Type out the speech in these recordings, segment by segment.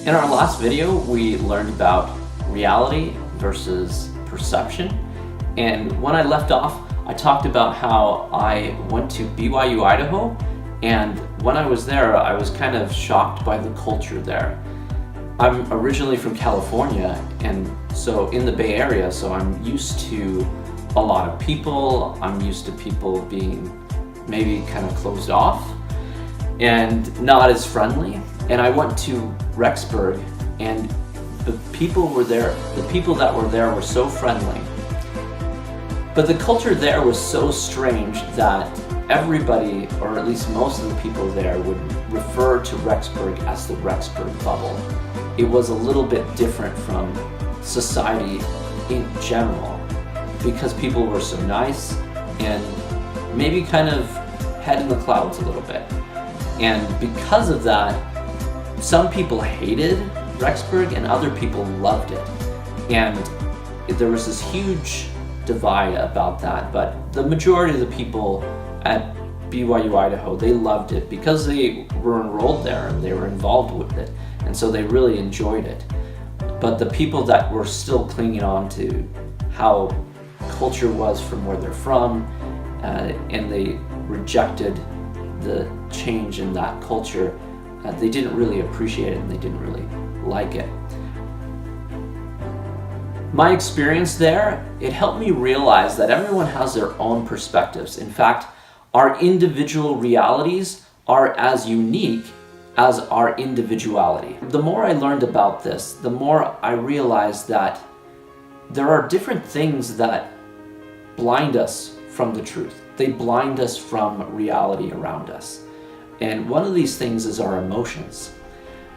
In our last video, we learned about reality versus perception. And when I left off, I talked about how I went to BYU, Idaho, and when I was there, I was kind of shocked by the culture there. I'm originally from California, and so in the Bay Area, so I'm used to a lot of people. I'm used to people being maybe kind of closed off and not as friendly. And I went to Rexburg, and the people that were there were so friendly. But the culture there was so strange that everybody, or at least most of the people there, would refer to Rexburg as the Rexburg bubble. It was a little bit different from society in general because people were so nice and maybe kind of head in the clouds a little bit. And because of that, some people hated Rexburg and other people loved it. And there was this huge divide about that, but the majority of the people at BYU, Idaho, they loved it because they were enrolled there and they were involved with it, and so they really enjoyed it. But the people that were still clinging on to how culture was from where they're from, and they rejected the change in that culture, they didn't really appreciate it and they didn't really like it. My experience there, it helped me realize that everyone has their own perspectives. In fact, our individual realities are as unique as our individuality. The more I learned about this, the more I realized that there are different things that blind us from the truth. They blind us from reality around us. And one of these things is our emotions,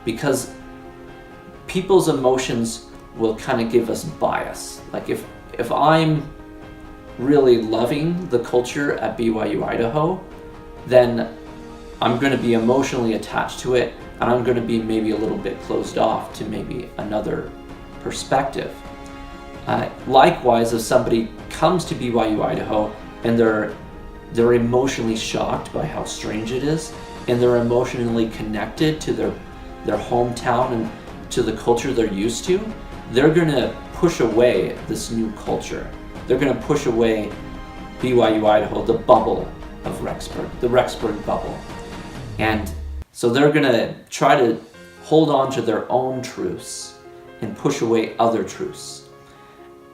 because people's emotions will kind of give us bias. Like if I'm really loving the culture at BYU, Idaho, then I'm going to be emotionally attached to it, and I'm going to be maybe a little bit closed off to maybe another perspective. Likewise, if somebody comes to BYU, Idaho, and they're emotionally shocked by how strange it is, and they're emotionally connected to their hometown and to the culture they're used to, they're going to push away this new culture. They're going to push away BYU, Idaho, the bubble of Rexburg, the Rexburg bubble. And so they're going to try to hold on to their own truths and push away other truths.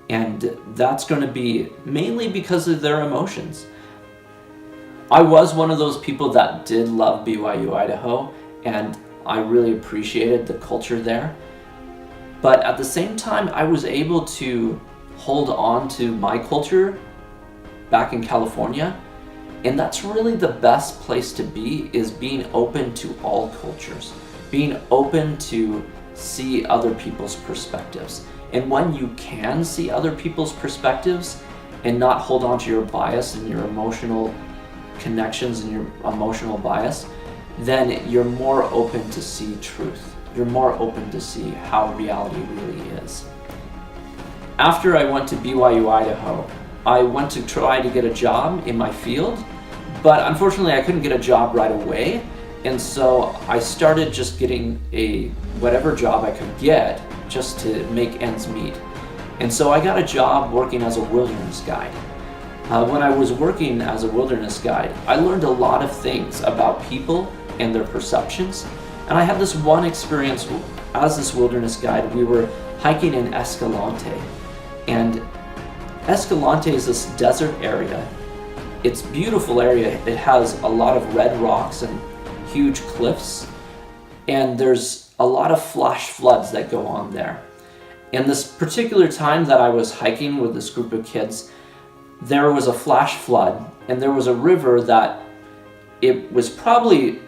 And that's going to be mainly because of their emotions. I was one of those people that did love BYU, Idaho, and I really appreciated the culture there. But at the same time, I was able to hold on to my culture back in California. And that's really the best place to be, is being open to all cultures, being open to see other people's perspectives. And when you can see other people's perspectives and not hold on to your bias and your emotional connections and your emotional bias, then you're more open to see truth. You're more open to see how reality really is. After I went to BYU, Idaho, I went to try to get a job in my field, but unfortunately I couldn't get a job right away, and so I started just getting whatever job I could get just to make ends meet. And so I got a job working as a wilderness guide. When I was working as a wilderness guide, I learned a lot of things about people and their perceptions. And I had this one experience as this wilderness guide. We were hiking in Escalante, and Escalante is this desert area. It's a beautiful area. It has a lot of red rocks and huge cliffs, and there's a lot of flash floods that go on there. And this particular time that I was hiking with this group of kids, there was a flash flood, and there was a river that it was probably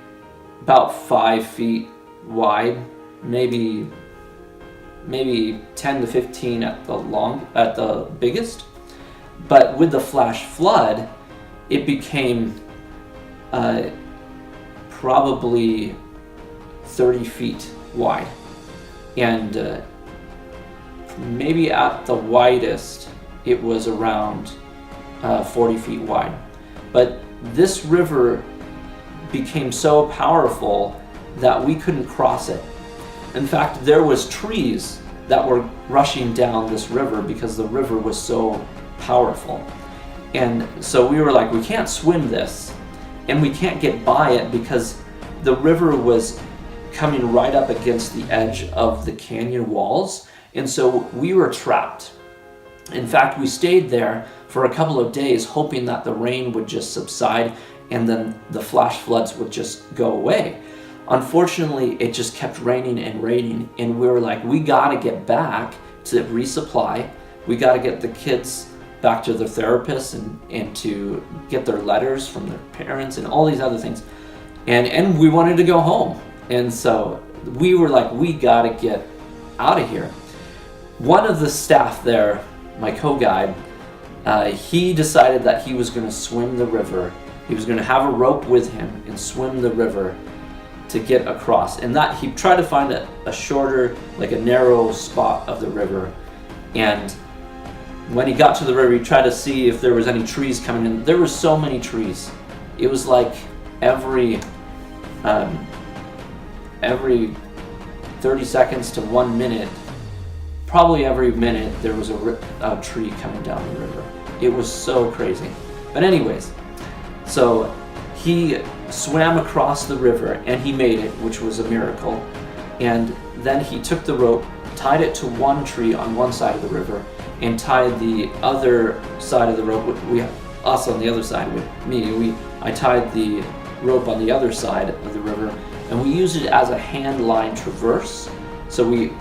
about 5 feet wide, maybe 10 to 15 at the biggest. But with the flash flood, it became probably 30 feet wide, and maybe at the widest it was around 40 feet wide. But this river became so powerful that we couldn't cross it. In fact, there was trees that were rushing down this river because the river was so powerful. And so we were like, we can't swim this, and we can't get by it because the river was coming right up against the edge of the canyon walls, and so we were trapped. In fact, we stayed there for a couple of days hoping that the rain would just subside and then the flash floods would just go away. Unfortunately, it just kept raining and raining, and we were like, we gotta get back to resupply. We gotta get the kids back to their therapists and to get their letters from their parents and all these other things. And we wanted to go home. And so we were like, we gotta get out of here. One of the staff there, my co-guide, he decided that he was gonna swim the river. He was gonna have a rope with him and swim the river to get across. And that he tried to find a shorter, like a narrow spot of the river. And when he got to the river, he tried to see if there was any trees coming in. There were so many trees. It was like every 30 seconds to 1 minute, probably every minute, there was a tree coming down the river. It was so crazy. But anyways, so he swam across the river and he made it, which was a miracle. And then he took the rope, tied it to one tree on one side of the river, and tied the other side of the rope, us on the other side with me, I tied the rope on the other side of the river, and we used it as a hand line traverse. So we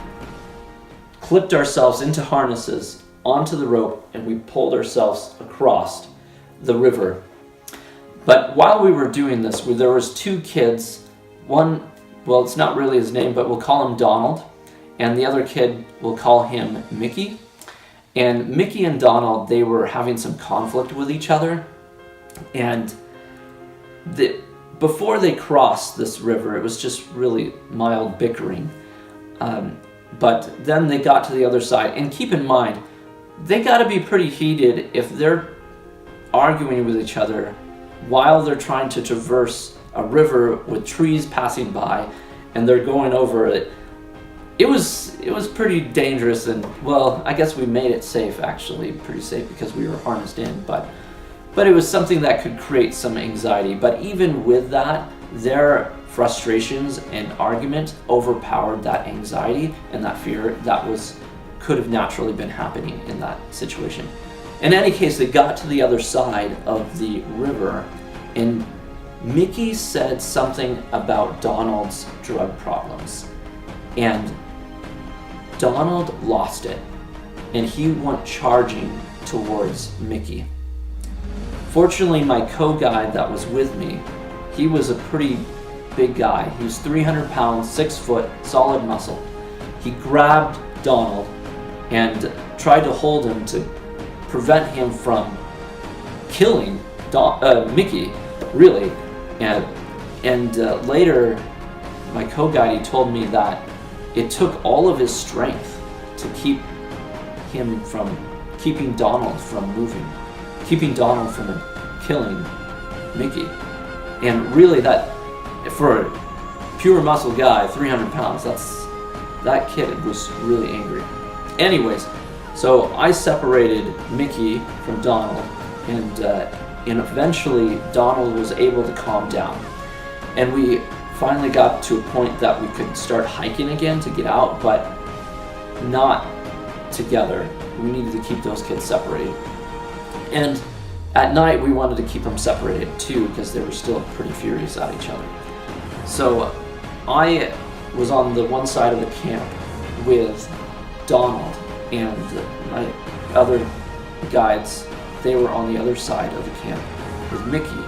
clipped ourselves into harnesses onto the rope and we pulled ourselves across the river. But while we were doing this, there was two kids. One, well, it's not really his name, but we'll call him Donald, and the other kid, we'll call him Mickey. And Mickey and Donald, they were having some conflict with each other, and before they crossed this river, it was just really mild bickering. But then they got to the other side, and keep in mind, they got to be pretty heated if they're arguing with each other while they're trying to traverse a river with trees passing by, and they're going over it. It was pretty dangerous, and well, I guess we made it safe, actually, pretty safe because we were harnessed in, but it was something that could create some anxiety. But even with that, their frustrations and argument overpowered that anxiety and that fear that could have naturally been happening in that situation. In any case, they got to the other side of the river, and Mickey said something about Donald's drug problems, and Donald lost it, and he went charging towards Mickey. Fortunately, my co-guide that was with me, he was a pretty big guy. He was 300 pounds, 6 foot, solid muscle. He grabbed Donald and tried to hold him to prevent him from killing Mickey, really. And later, my co-guide, he told me that it took all of his strength to keep Donald from moving, keeping Donald from killing Mickey. And really, that for a pure muscle guy, 300 pounds, that kid was really angry. Anyways, so I separated Mickey from Donald, and eventually Donald was able to calm down. And we finally got to a point that we could start hiking again to get out, but not together. We needed to keep those kids separated. And at night we wanted to keep them separated too, because they were still pretty furious at each other. So I was on the one side of the camp with Donald, and my other guides, they were on the other side of the camp with Mickey.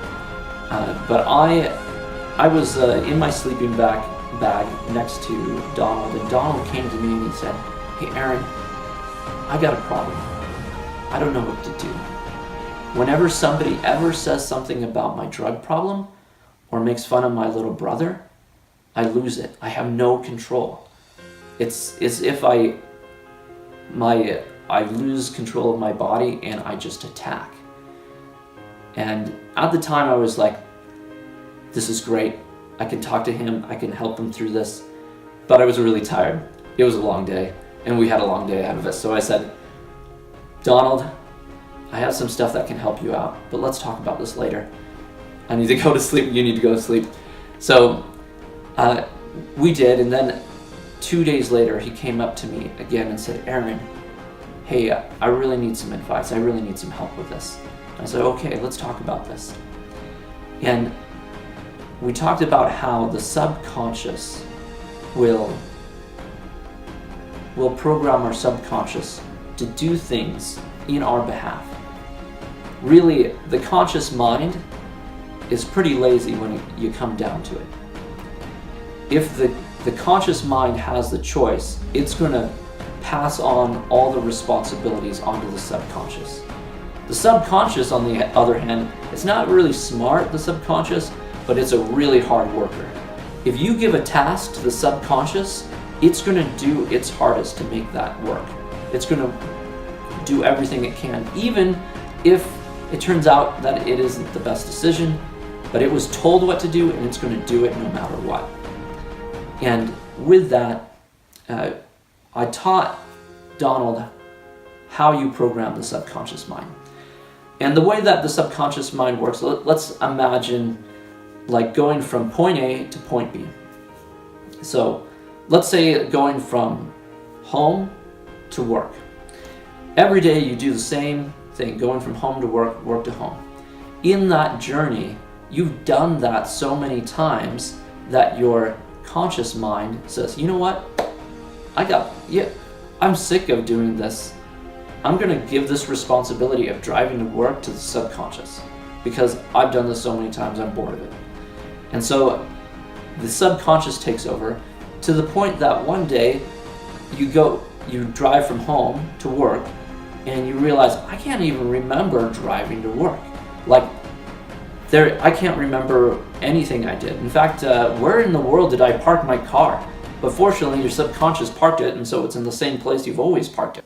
But I was in my sleeping bag next to Donald, and Donald came to me and he said, "Hey Aaron, I got a problem. I don't know what to do. Whenever somebody ever says something about my drug problem or makes fun of my little brother, I lose it. I have no control. It's as if I lose control of my body and I just attack." And at the time I was like, this is great. I can talk to him. I can help him through this. but I was really tired. It was a long day, and we had a long day ahead of us. So I said, Donald, I have some stuff that can help you out, but let's talk about this later. I need to go to sleep, you need to go to sleep. So we did, and then 2 days later, he came up to me again and said, Aaron, hey, I really need some advice. I really need some help with this. And I said, okay, let's talk about this. And we talked about how the subconscious will program our subconscious to do things in our behalf. Really, the conscious mind is pretty lazy when you come down to it. If the conscious mind has the choice, it's going to pass on all the responsibilities onto the subconscious. The subconscious, on the other hand, it's not really smart, the subconscious, but it's a really hard worker. If you give a task to the subconscious, it's going to do its hardest to make that work. It's going to do everything it can, even if it turns out that it isn't the best decision, but it was told what to do and it's going to do it no matter what. And with that, I taught Donald how you program the subconscious mind. And the way that the subconscious mind works, let's imagine like going from point A to point B. So let's say going from home to work. Every day you do the same thing, going from home to work, work to home. In that journey, you've done that so many times that your conscious mind says, you know what? I'm sick of doing this. I'm going to give this responsibility of driving to work to the subconscious because I've done this so many times, I'm bored of it. And so the subconscious takes over to the point that one day you drive from home to work and you realize, I can't even remember driving to work. I can't remember anything I did. In fact, where in the world did I park my car? But fortunately, your subconscious parked it, and so it's in the same place you've always parked it.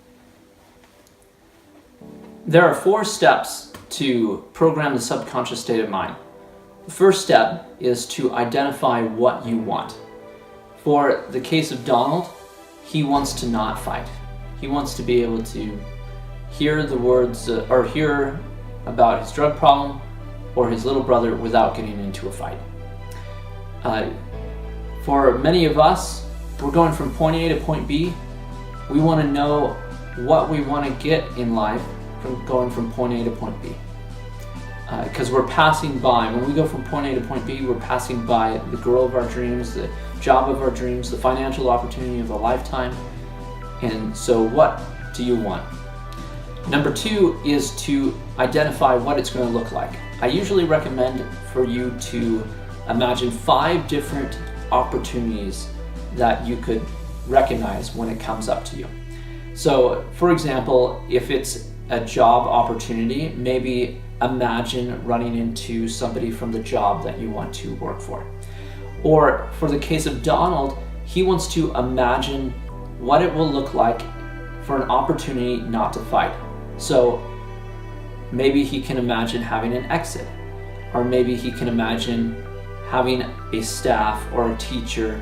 There are 4 steps to program the subconscious state of mind. The first step is to identify what you want. For the case of Donald, he wants to not fight. He wants to be able to hear the words or hear about his drug problem or his little brother without getting into a fight. For many of us, we're going from point A to point B. We want to know what we want to get in life from going from point A to point B. Because we're passing by, when we go from point A to point B, we're passing by the girl of our dreams, the job of our dreams, the financial opportunity of a lifetime. And so what do you want? Number 2 is to identify what it's going to look like. I usually recommend for you to imagine 5 different opportunities that you could recognize when it comes up to you. So, for example, if it's a job opportunity, maybe imagine running into somebody from the job that you want to work for. Or for the case of Donald, he wants to imagine what it will look like for an opportunity not to fight. So maybe he can imagine having an exit, or maybe he can imagine having a staff or a teacher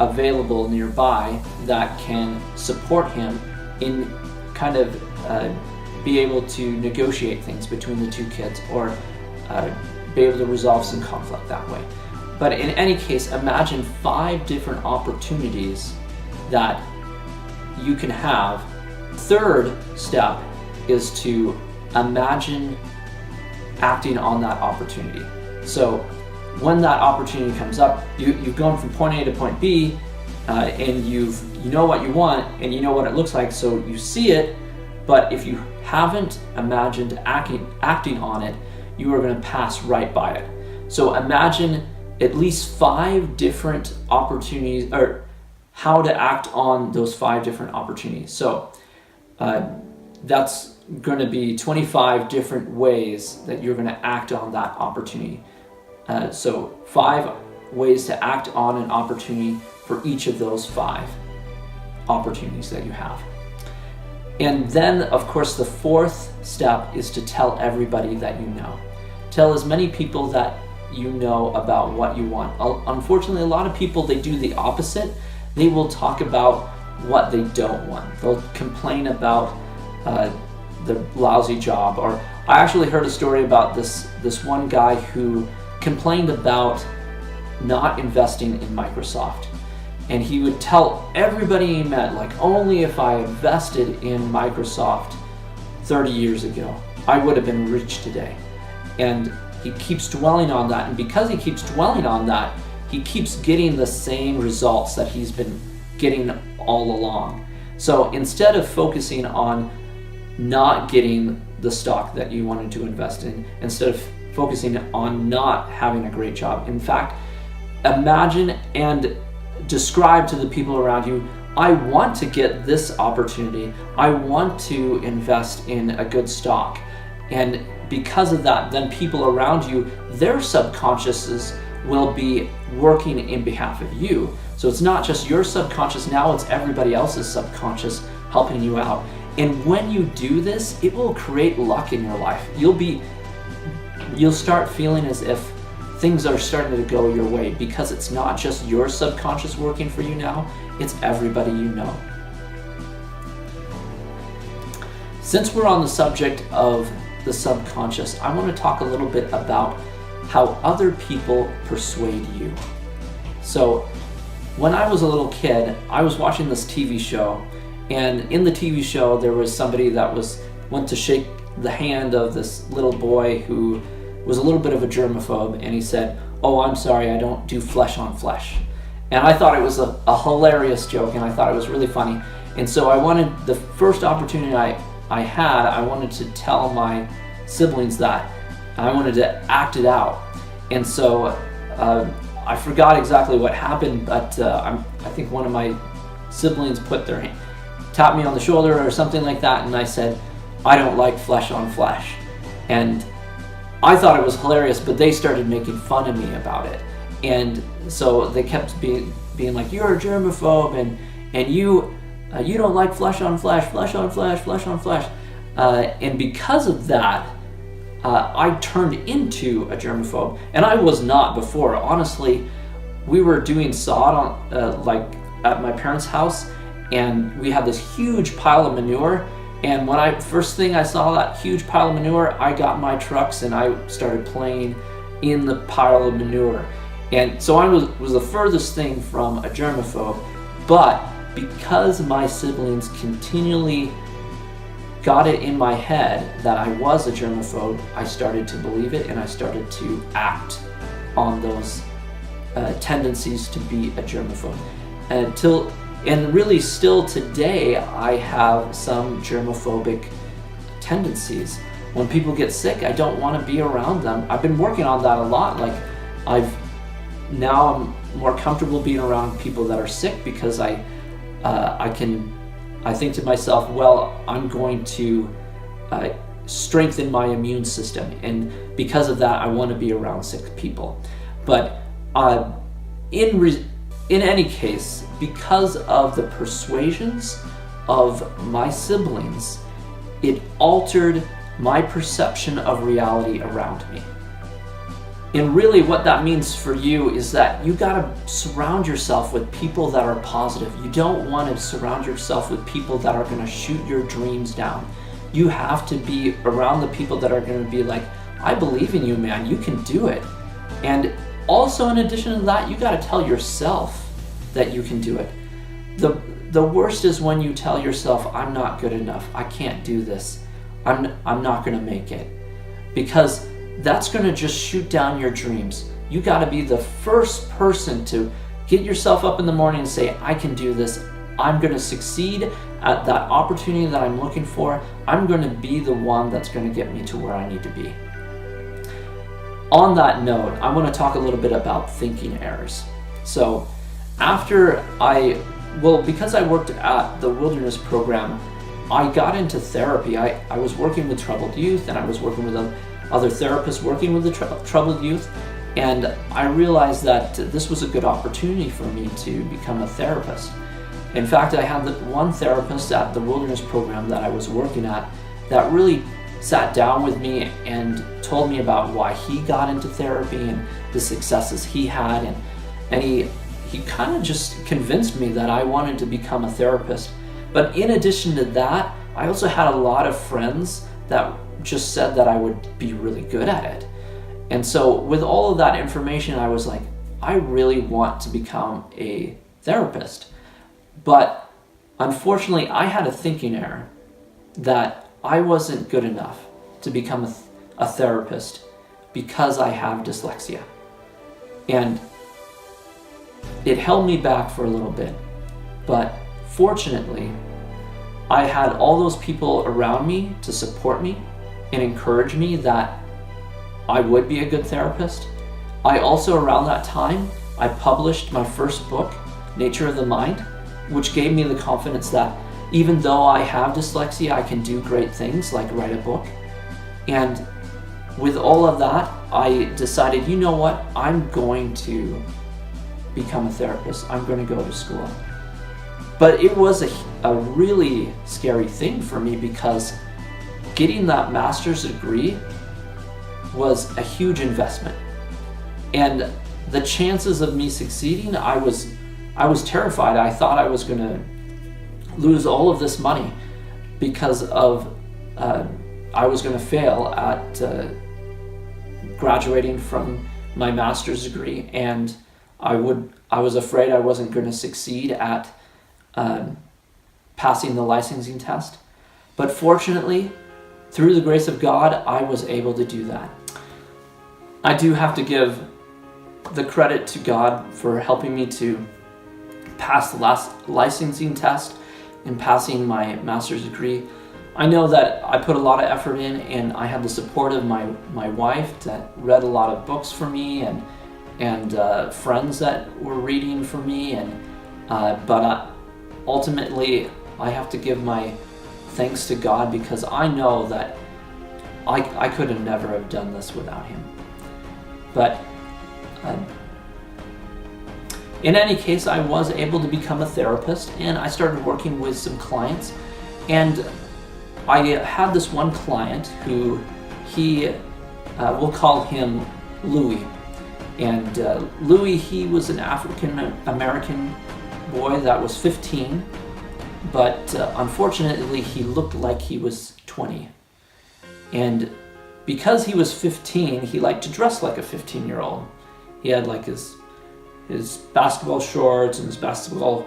available nearby that can support him in kind of be able to negotiate things between the 2 kids, or be able to resolve some conflict that way. But in any case, imagine 5 different opportunities that you can have. Third step is to imagine acting on that opportunity. So when that opportunity comes up, you've gone from point A to point B, and you know what you want and you know what it looks like, so you see it. But if you haven't imagined acting on it, you are going to pass right by it. So imagine at least 5 different opportunities, or how to act on those 5 different opportunities. So that's going to be 25 different ways that you're going to act on that opportunity. So 5 ways to act on an opportunity for each of those 5 opportunities that you have. And then, of course, the 4th step is to tell everybody that you know. Tell as many people that you know about what you want. Unfortunately, a lot of people, they do the opposite. They will talk about what they don't want. They'll complain about the lousy job. Or I actually heard a story about this one guy who complained about not investing in Microsoft. And he would tell everybody he met, like, only if I invested in Microsoft 30 years ago, I would have been rich today. And he keeps dwelling on that. And because he keeps dwelling on that, he keeps getting the same results that he's been getting all along. So instead of focusing on not getting the stock that you wanted to invest in, instead of focusing on not having a great job, in fact, imagine and describe to the people around you, I want to get this opportunity. I want to invest in a good stock. And because of that, then people around you, their subconsciouses will be working in behalf of you. So it's not just your subconscious, now it's everybody else's subconscious helping you out. And when you do this, it will create luck in your life. You'll start feeling as if things are starting to go your way, because it's not just your subconscious working for you now, it's everybody you know. Since we're on the subject of the subconscious, I want to talk a little bit about how other people persuade you. So when I was a little kid, I was watching this TV show, and in the TV show there was somebody that went to shake the hand of this little boy who was a little bit of a germaphobe, and he said, "Oh, I'm sorry, I don't do flesh on flesh." And I thought it was a hilarious joke, and I thought it was really funny. And so I wanted, the first opportunity I had, I wanted to tell my siblings that. I wanted to act it out. And so I forgot exactly what happened, but I think one of my siblings tapped me on the shoulder or something like that, and I said, "I don't like flesh on flesh." And I thought it was hilarious, but they started making fun of me about it. And so they kept being like, "You're a germaphobe, and you don't like flesh on flesh, flesh on flesh, flesh on flesh." And because of that, I turned into a germaphobe. And I was not before. Honestly, we were doing sod at my parents' house, and we had this huge pile of manure. And when first thing I saw that huge pile of manure, I got my trucks and I started playing in the pile of manure. And so I was the furthest thing from a germaphobe. But because my siblings continually got it in my head that I was a germaphobe, I started to believe it, and I started to act on those tendencies to be a germaphobe. And really still today, I have some germophobic tendencies. When people get sick, I don't want to be around them. I've been working on that a lot. Like I'm more comfortable being around people that are sick, because I think to myself, well, I'm going to strengthen my immune system, and because of that, I want to be around sick people. But in any case, because of the persuasions of my siblings, it altered my perception of reality around me. And really what that means for you is that you gotta surround yourself with people that are positive. You don't want to surround yourself with people that are gonna shoot your dreams down. You have to be around the people that are gonna be like, "I believe in you, man, you can do it." And also, in addition to that, you gotta tell yourself that you can do it. The worst is when you tell yourself, "I'm not good enough, I can't do this, I'm not gonna make it," because that's gonna just shoot down your dreams. You gotta be the first person to get yourself up in the morning and say, "I can do this, I'm gonna succeed at that opportunity that I'm looking for, I'm gonna be the one that's gonna get me to where I need to be." On that note, I wanna talk a little bit about thinking errors. So because I worked at the wilderness program, I got into therapy. I was working with troubled youth, and I was working with other therapists working with the troubled youth, and I realized that this was a good opportunity for me to become a therapist. In fact, I had one therapist at the wilderness program that I was working at that really sat down with me and told me about why he got into therapy and the successes he had, and he kind of just convinced me that I wanted to become a therapist. But in addition to that, I also had a lot of friends that just said that I would be really good at it. And so with all of that information, I was like, I really want to become a therapist. But unfortunately, I had a thinking error that I wasn't good enough to become a therapist because I have dyslexia. And it held me back for a little bit. But fortunately, I had all those people around me to support me and encourage me that I would be a good therapist. I also, around that time, I published my first book, Nature of the Mind, which gave me the confidence that even though I have dyslexia, I can do great things like write a book. And with all of that, I decided, you know what, I'm going to become a therapist. I'm going to go to school. But it was a really scary thing for me because getting that master's degree was a huge investment. And the chances of me succeeding, I was terrified. I thought I was going to lose all of this money because of I was going to fail at graduating from my master's degree, and I was afraid I wasn't going to succeed at passing the licensing test. But fortunately, through the grace of God, I was able to do that. I do have to give the credit to God for helping me to pass the last licensing test and passing my master's degree. I know that I put a lot of effort in, and I had the support of my wife that read a lot of books for me, and friends that were reading for me, but ultimately I have to give my thanks to God because I know that I could have never have done this without Him. But in any case, I was able to become a therapist, and I started working with some clients. And I had this one client who we'll call him Louie. And Louie, he was an African American boy that was 15, but unfortunately he looked like he was 20. And because he was 15, he liked to dress like a 15-year-old. He had like his basketball shorts and his basketball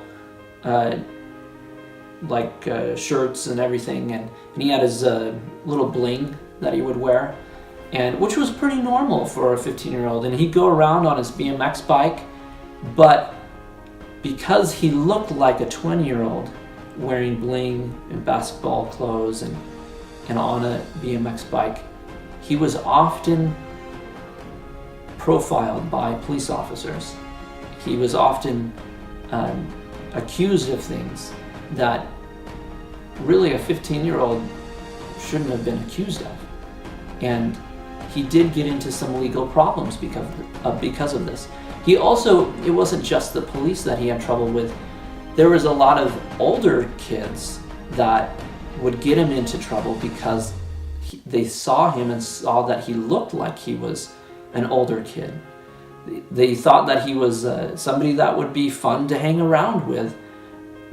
shirts and everything, and he had his little bling that he would wear, and which was pretty normal for a 15-year-old. And he'd go around on his BMX bike, but because he looked like a 20-year-old wearing bling and basketball clothes and on a BMX bike, he was often profiled by police officers. He was often accused of things that really a 15-year-old shouldn't have been accused of. And he did get into some legal problems because of this. He also, it wasn't just the police that he had trouble with. There was a lot of older kids that would get him into trouble because they saw him and saw that he looked like he was an older kid. They thought that he was somebody that would be fun to hang around with,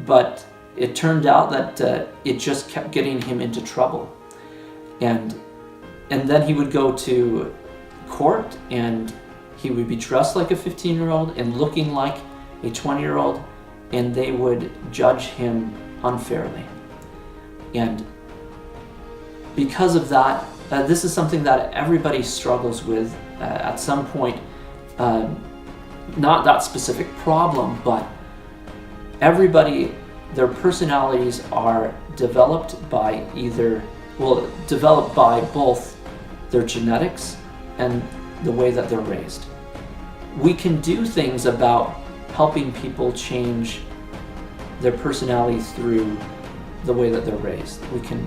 but it turned out that it just kept getting him into trouble. And then he would go to court, and he would be dressed like a 15-year-old and looking like a 20-year-old, and they would judge him unfairly. And because of that, this is something that everybody struggles with at some point. Not that specific problem, but everybody, their personalities are developed by both their genetics and the way that they're raised. We can do things about helping people change their personalities through the way that they're raised. We can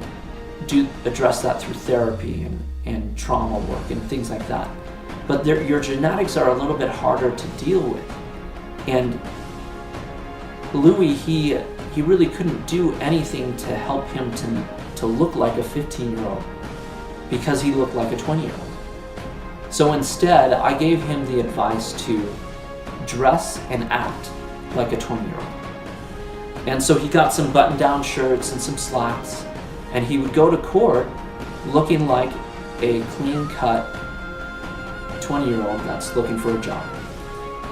address that through therapy and trauma work and things like that. But your genetics are a little bit harder to deal with. And Louie, he really couldn't do anything to help him to look like a 15-year-old because he looked like a 20-year-old. So instead, I gave him the advice to dress and act like a 20-year-old. And so he got some button-down shirts and some slacks, and he would go to court looking like a clean-cut 20-year-old that's looking for a job.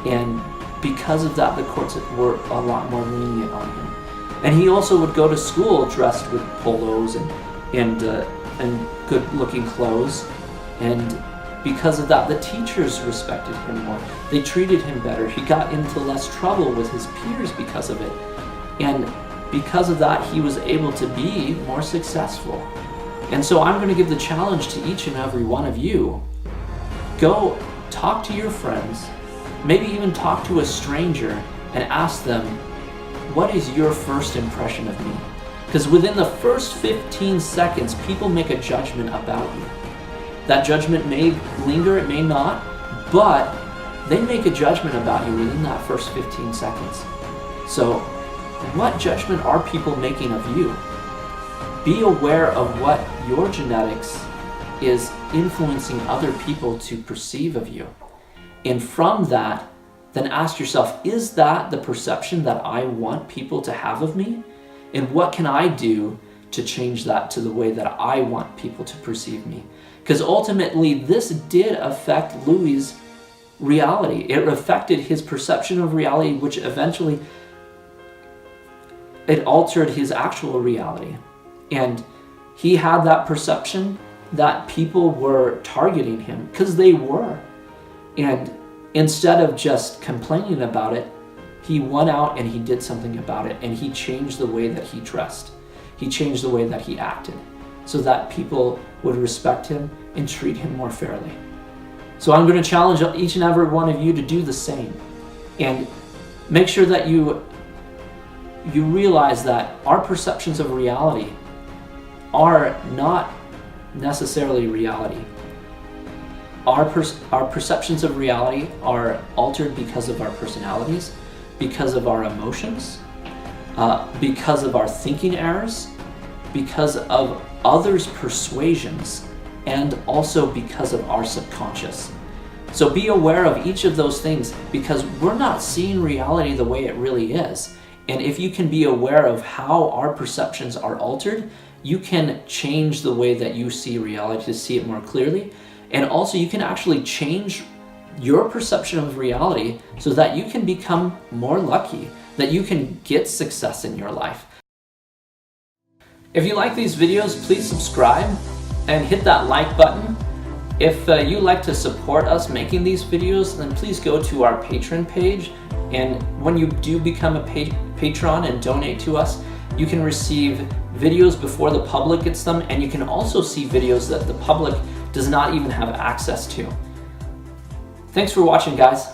And because of that, the courts were a lot more lenient on him. And he also would go to school dressed with polos and good-looking clothes. And because of that, the teachers respected him more. They treated him better. He got into less trouble with his peers because of it. And because of that, he was able to be more successful. And so I'm going to give the challenge to each and every one of you. Go talk to your friends, maybe even talk to a stranger and ask them, what is your first impression of me? Because within the first 15 seconds, people make a judgment about you. That judgment may linger, it may not, but they make a judgment about you within that first 15 seconds. So what judgment are people making of you? Be aware of what your genetics is influencing other people to perceive of you. And from that, then ask yourself, is that the perception that I want people to have of me? And what can I do to change that to the way that I want people to perceive me? Because ultimately, this did affect Louie's reality. It affected his perception of reality, which eventually it altered his actual reality. And he had that perception that people were targeting him, because they were. And instead of just complaining about it, he went out and he did something about it, and he changed the way that he dressed. He changed the way that he acted so that people would respect him and treat him more fairly. So I'm going to challenge each and every one of you to do the same. And make sure that you realize that our perceptions of reality are not necessarily reality. Our perceptions of reality are altered because of our personalities, because of our emotions, because of our thinking errors, because of others' persuasions, and also because of our subconscious. So be aware of each of those things, because we're not seeing reality the way it really is. And if you can be aware of how our perceptions are altered, you can change the way that you see reality to see it more clearly. And also you can actually change your perception of reality so that you can become more lucky, that you can get success in your life. If you like these videos, please subscribe and hit that like button. If you like to support us making these videos, then please go to our Patreon page. And when you do become a patron and donate to us, you can receive videos before the public gets them, and you can also see videos that the public does not even have access to. Thanks for watching, guys.